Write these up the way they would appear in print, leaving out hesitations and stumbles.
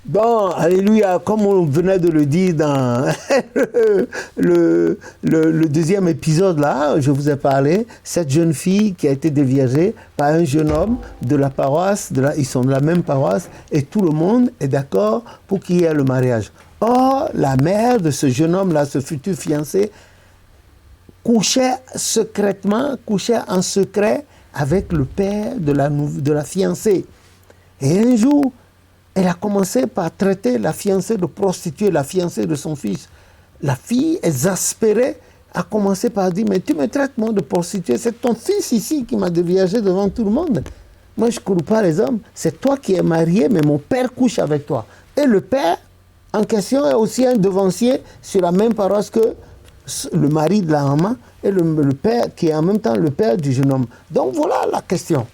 Bon, alléluia, comme on venait de le dire dans le deuxième épisode là, je vous ai parlé, cette jeune fille qui a été déviagée par un jeune homme de la paroisse, ils sont de la même paroisse, et tout le monde est d'accord pour qu'il y ait le mariage. Or, la mère de ce jeune homme là, ce futur fiancé, couchait en secret avec le père de la fiancée. Et un jour, elle a commencé par traiter la fiancée de prostituée, la fiancée de son fils. La fille, exaspérée, a commencé par dire, mais tu me traites moi de prostituée, c'est ton fils ici qui m'a déviagé devant tout le monde. Moi, je ne cours pas les hommes, c'est toi qui es marié, mais mon père couche avec toi. Et le père, en question, est aussi un devancier sur la même paroisse que le mari de la maman et le père, qui est en même temps le père du jeune homme. Donc voilà la question.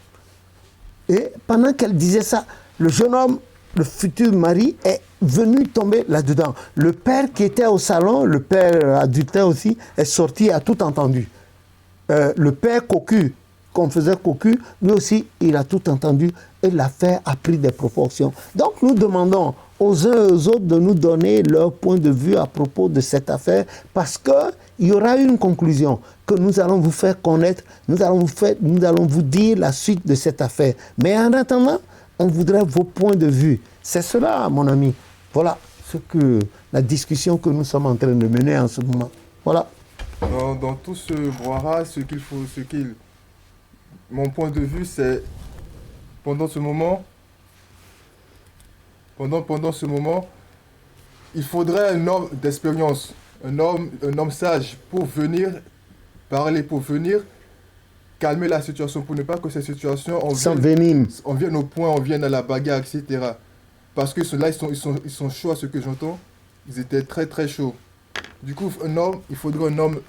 Et pendant qu'elle disait ça, le jeune homme, le futur mari, est venu tomber là-dedans. Le père qui était au salon, le père adultère aussi, est sorti, a tout entendu. Le père cocu, qu'on faisait cocu, lui aussi, il a tout entendu et l'affaire a pris des proportions. Donc nous demandons aux uns et aux autres de nous donner leur point de vue à propos de cette affaire, parce qu'il y aura une conclusion que nous allons vous faire connaître, nous allons vous dire la suite de cette affaire. Mais en attendant, on voudrait vos points de vue. C'est cela, mon ami. Voilà la discussion que nous sommes en train de mener en ce moment. Voilà. Dans tout ce brouhaha, mon point de vue, c'est pendant ce moment, il faudrait un homme d'expérience, un homme sage pour venir parler, pour venir calmer la situation, pour ne pas que cette situation on vienne au point, on vienne à la bagarre, etc. Parce que ceux-là, ils sont chauds à ce que j'entends. Ils étaient très très chauds. Du coup, il faudrait un homme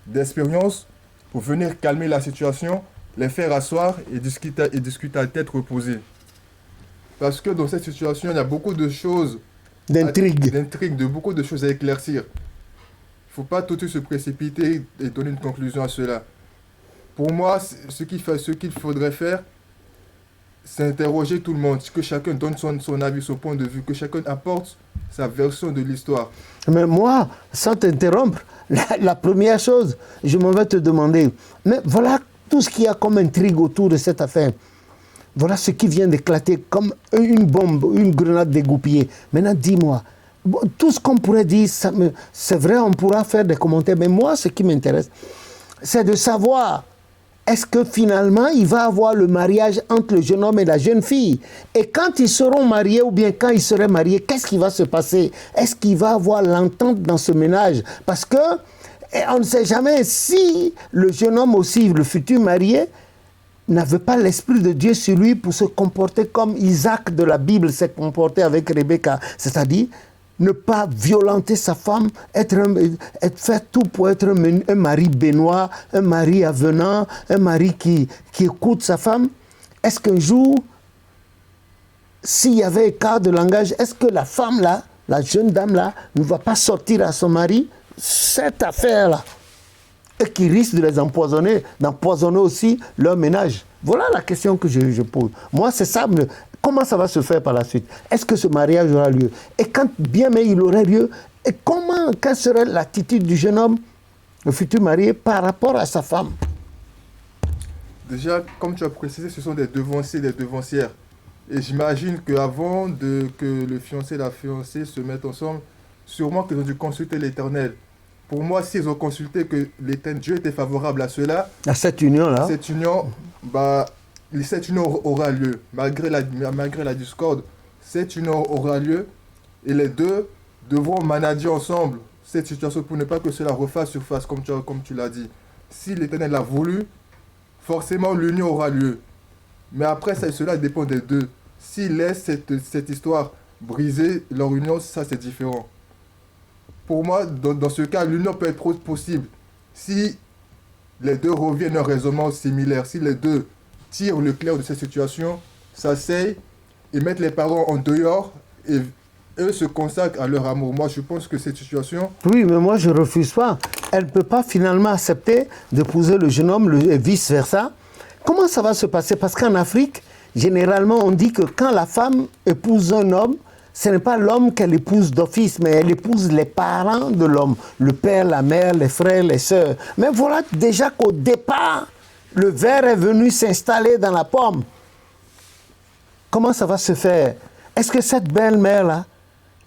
d'expérience pour venir calmer la situation, les faire asseoir et discuter à tête reposée. Parce que dans cette situation, il y a beaucoup de choses, beaucoup de choses à éclaircir. Il ne faut pas tout de suite se précipiter et donner une conclusion à cela. Pour moi, ce qu'il faudrait faire, c'est interroger tout le monde, que chacun donne son avis, son point de vue, que chacun apporte sa version de l'histoire. Mais moi, sans t'interrompre, la première chose, je m'en vais te demander, mais voilà tout ce qu'il y a comme intrigue autour de cette affaire. Voilà ce qui vient d'éclater comme une bombe, une grenade dégoupillée. Maintenant, dis-moi, tout ce qu'on pourrait dire, c'est vrai, on pourra faire des commentaires, mais moi, ce qui m'intéresse, c'est de savoir, est-ce que finalement, il va y avoir le mariage entre le jeune homme et la jeune fille? Et quand ils seront mariés, ou bien quand ils seraient mariés, qu'est-ce qui va se passer? Est-ce qu'il va y avoir l'entente dans ce ménage? Parce que on ne sait jamais si le jeune homme aussi, le futur marié, n'avait pas l'Esprit de Dieu sur lui pour se comporter comme Isaac de la Bible s'est comporté avec Rebecca. C'est-à-dire, ne pas violenter sa femme, faire tout pour être un mari béninois, un mari avenant, un mari qui écoute sa femme. Est-ce qu'un jour, s'il y avait écart de langage, est-ce que la femme-là, la jeune dame-là, ne va pas sortir à son mari cette affaire-là, et qui risque de les empoisonner, d'empoisonner aussi leur ménage? Voilà la question que je pose. Moi, c'est ça. Comment ça va se faire par la suite? Est-ce que ce mariage aura lieu? Et quand bien même il aurait lieu, et quelle serait l'attitude du jeune homme, le futur marié, par rapport à sa femme? Déjà, comme tu as précisé, ce sont des devanciers, des devancières. Et j'imagine qu'avant que le fiancé et la fiancée se mettent ensemble, sûrement qu'ils ont dû consulter l'Éternel. Pour moi, s'ils ont consulté que Dieu était favorable à cela, à cette union-là, cette union aura lieu. Malgré la discorde, cette union aura lieu et les deux devront manager ensemble cette situation pour ne pas que cela refasse surface, comme tu l'as dit. Si l'Éternel a voulu, forcément l'union aura lieu. Mais après, cela dépend des deux. S'ils laissent cette histoire briser, leur union, ça c'est différent. Pour moi, dans ce cas, l'union peut être possible si les deux reviennent à un raisonnement similaire, si les deux tirent le clair de cette situation, s'asseyent et mettent les parents en dehors et eux se consacrent à leur amour. Moi, je pense que cette situation... Oui, mais moi, je ne refuse pas. Elle ne peut pas finalement accepter d'épouser le jeune homme et vice-versa. Comment ça va se passer? Parce qu'en Afrique, généralement, on dit que quand la femme épouse un homme, ce n'est pas l'homme qu'elle épouse d'office, mais elle épouse les parents de l'homme, le père, la mère, les frères, les sœurs. Mais voilà déjà qu'au départ, le ver est venu s'installer dans la pomme. Comment ça va se faire? Est-ce que cette belle-mère-là,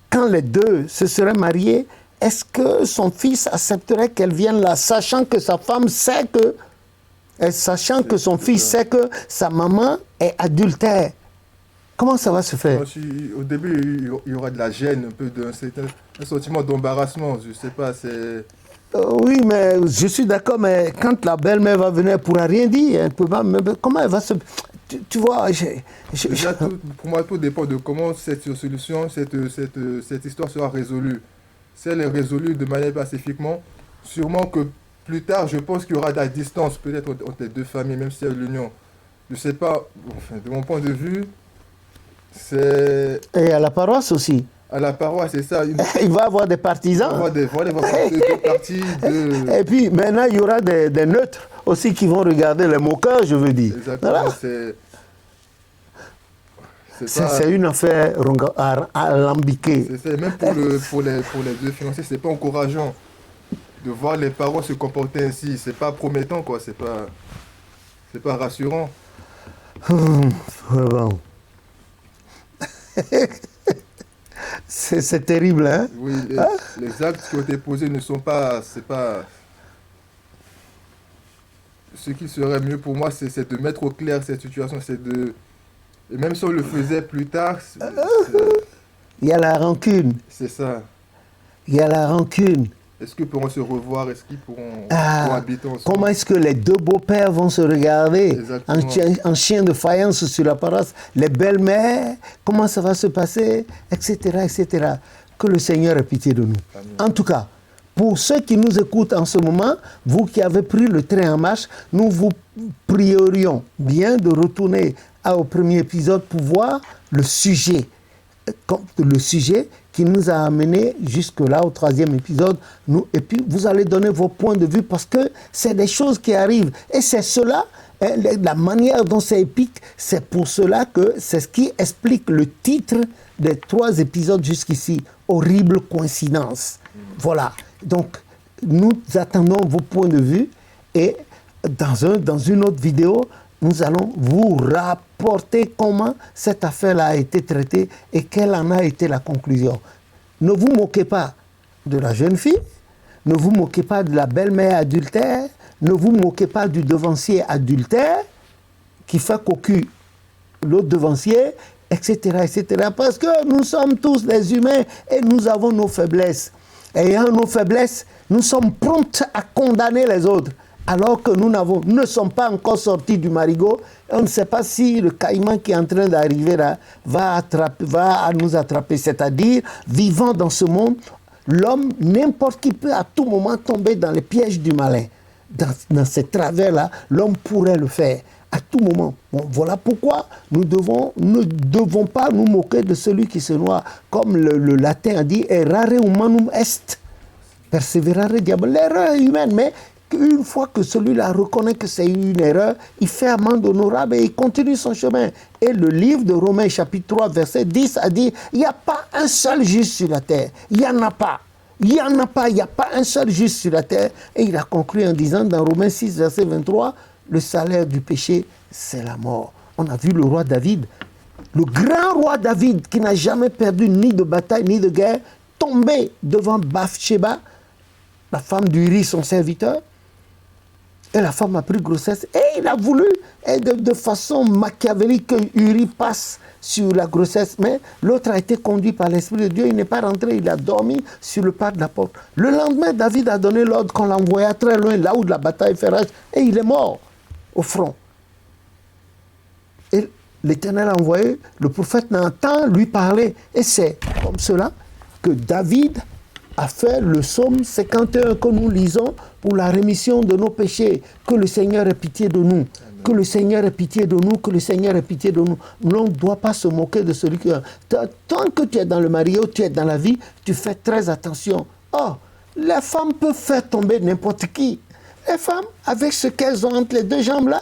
quand les deux se seraient mariés, est-ce que son fils accepterait qu'elle vienne là, sachant que sa femme sait que, sachant que son fils sait que sa maman est adultère? Comment ça va se faire? Au début, il y aura de la gêne, un peu un sentiment d'embarrassement. Je sais pas, c'est... Oui, mais je suis d'accord, mais quand la belle-mère va venir, elle ne pourra rien dire. Elle peut pas, comment elle va se... Tu vois, Déjà, pour moi, tout dépend de comment cette solution, cette histoire sera résolue. Si elle est résolue de manière pacifiquement, sûrement que plus tard, je pense qu'il y aura de la distance peut-être entre les deux familles, même si il y a l'union. Je ne sais pas, enfin, de mon point de vue, c'est... Et à la paroisse aussi. À la paroisse, c'est ça. Il va y avoir des partisans. Il va y avoir deux parties. Et puis maintenant, il y aura des neutres aussi qui vont regarder les moqueurs, je veux dire. Exactement, voilà. C'est une affaire alambiquée. C'est même pour les deux fiancés, c'est pas encourageant de voir les parents se comporter ainsi. C'est pas promettant, quoi. C'est pas rassurant. Bon. C'est terrible, hein? Oui, les actes qui ont été posés ne sont pas... C'est pas... Ce qui serait mieux pour moi, c'est de mettre au clair cette situation, c'est de... Et même si on le faisait plus tard... Il y a la rancune. C'est ça. Il y a la rancune. Est-ce qu'ils pourront se revoir? Est-ce qu'ils pourront habiter ensemble? Comment est-ce que les deux beaux-pères vont se regarder en chien de faïence sur la paroisse? Les belles-mères, comment ça va se passer? Etc., etc. Que le Seigneur ait pitié de nous. Amen. En tout cas, pour ceux qui nous écoutent en ce moment, vous qui avez pris le train en marche, nous vous prierions bien de retourner au premier épisode pour voir le sujet qui nous a amenés jusque-là au troisième épisode. Et puis, vous allez donner vos points de vue parce que c'est des choses qui arrivent. Et c'est cela, la manière dont c'est épique, c'est pour cela que c'est ce qui explique le titre des 3 épisodes jusqu'ici. Horrible coïncidence. Voilà. Donc, nous attendons vos points de vue et dans une autre vidéo, nous allons vous rapporter comment cette affaire-là a été traitée et quelle en a été la conclusion. Ne vous moquez pas de la jeune fille, ne vous moquez pas de la belle-mère adultère, ne vous moquez pas du devancier adultère qui fait cocu l'autre devancier, etc., etc. Parce que nous sommes tous des humains et nous avons nos faiblesses. Ayant nos faiblesses, nous sommes prompts à condamner les autres. Alors que nous ne sommes pas encore sortis du marigot, on ne sait pas si le caïman qui est en train d'arriver là va nous attraper. C'est-à-dire, vivant dans ce monde, l'homme, n'importe qui peut à tout moment tomber dans les pièges du malin. Dans ces travers-là, l'homme pourrait le faire à tout moment. Bon, voilà pourquoi nous ne devons pas nous moquer de celui qui se noie. Comme le latin a dit, errare humanum est, perseverare diabolo. L'erreur est humaine, mais une fois que celui-là reconnaît que c'est une erreur, il fait amende honorable et il continue son chemin. Et le livre de Romains chapitre 3 verset 10 a dit, il n'y a pas un seul juste sur la terre. Il n'y en a pas. Il n'y en a pas. Il n'y a pas un seul juste sur la terre. Et il a conclu en disant dans Romains 6 verset 23, le salaire du péché, c'est la mort. On a vu le roi David, le grand roi David qui n'a jamais perdu ni de bataille ni de guerre, tomber devant Bathsheba, la femme d'Uri, son serviteur. Et la femme a pris grossesse et il a voulu, et de façon machiavélique, que Uri passe sur la grossesse. Mais l'autre a été conduit par l'Esprit de Dieu. Il n'est pas rentré, il a dormi sur le pas de la porte. Le lendemain, David a donné l'ordre qu'on l'envoya très loin, là où la bataille fait rage, et il est mort au front. Et l'Éternel a envoyé le prophète Nathan lui parler. Et c'est comme cela que David a fait le psaume 51 que nous lisons pour la rémission de nos péchés. Que le Seigneur ait pitié de nous. Amen. Que le Seigneur ait pitié de nous. Que le Seigneur ait pitié de nous. On ne doit pas se moquer de celui qui... Tant que tu es dans le mariage, tu es dans la vie, tu fais très attention. Oh, les femmes peuvent faire tomber n'importe qui. Les femmes, avec ce qu'elles ont entre les deux jambes là,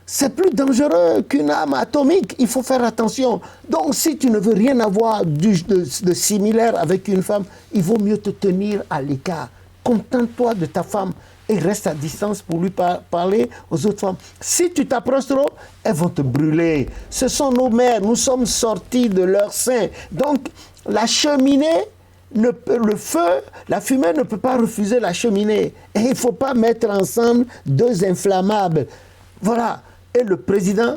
c'est plus dangereux qu'une arme atomique. Il faut faire attention. Donc, si tu ne veux rien avoir de similaire avec une femme, il vaut mieux te tenir à l'écart. Contente-toi de ta femme et reste à distance pour lui parler aux autres femmes. Si tu t'approches trop, elles vont te brûler. Ce sont nos mères. Nous sommes sortis de leur sein. Donc, la cheminée, le feu, la fumée ne peut pas refuser la cheminée. Et il ne faut pas mettre ensemble deux inflammables. Voilà. Et le président,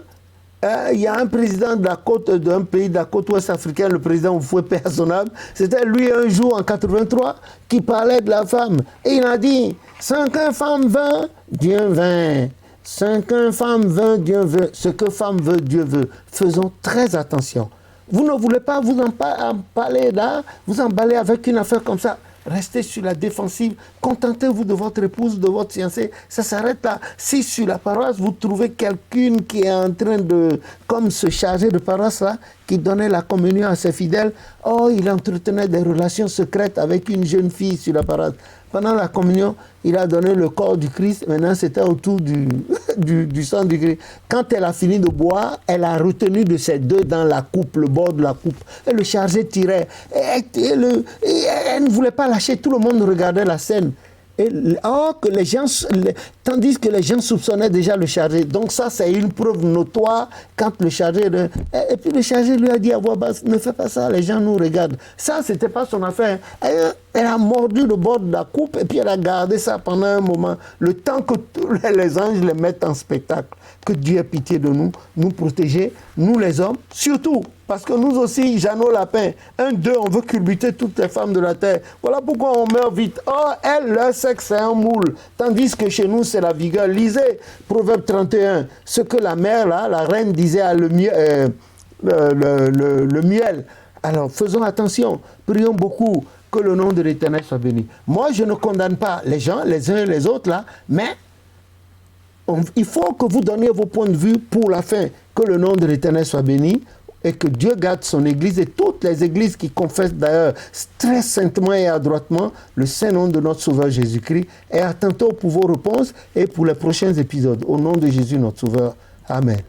il y a un président d'un pays de la côte ouest africaine, le président Oufoué Personnable, c'était lui un jour en 83 qui parlait de la femme. Et il a dit, 5 femmes veut, Dieu veut. 5 femmes veut, Dieu veut. Ce que femme veut, Dieu veut. Faisons très attention. Vous ne voulez pas vous emballer là, vous emballer avec une affaire comme ça. Restez sur la défensive, contentez-vous de votre épouse, de votre fiancé, ça s'arrête là. Si sur la paroisse, vous trouvez quelqu'un qui est en train de, comme ce chargé de paroisse là, qui donnait la communion à ses fidèles, oh, il entretenait des relations secrètes avec une jeune fille sur la paroisse. Pendant la communion, il a donné le corps du Christ, maintenant c'était autour du sang du Christ. Quand elle a fini de boire, elle a retenu de ses deux dans la coupe, le bord de la coupe. Et le chargé tirait. Et elle ne voulait pas lâcher, tout le monde regardait la scène. Tandis que les gens soupçonnaient déjà le chargé. Donc ça, c'est une preuve notoire quand le chargé... Et puis le chargé lui a dit à voix basse, ne fais pas ça, les gens nous regardent. Ça, c'était pas son affaire. Elle a mordu le bord de la coupe et puis elle a gardé ça pendant un moment. Le temps que les anges les mettent en spectacle. Que Dieu ait pitié de nous, nous protéger, nous les hommes, surtout. Parce que nous aussi, Jeannot Lapin, 1, 2, on veut culbuter toutes les femmes de la terre. Voilà pourquoi on meurt vite. Oh, elle, leur sexe, c'est un moule. Tandis que chez nous, c'est la vigueur. Lisez Proverbe 31, ce que la mère, là, la reine disait à le miel. Alors, faisons attention. Prions beaucoup que le nom de l'Éternel soit béni. Moi, je ne condamne pas les gens, les uns et les autres, là, mais il faut que vous donniez vos points de vue pour la fin. Que le nom de l'Éternel soit béni. Et que Dieu garde son Église et toutes les églises qui confessent d'ailleurs très saintement et adroitement le saint nom de notre Sauveur Jésus-Christ. Et à tantôt pour vos réponses et pour les prochains épisodes. Au nom de Jésus notre Sauveur. Amen.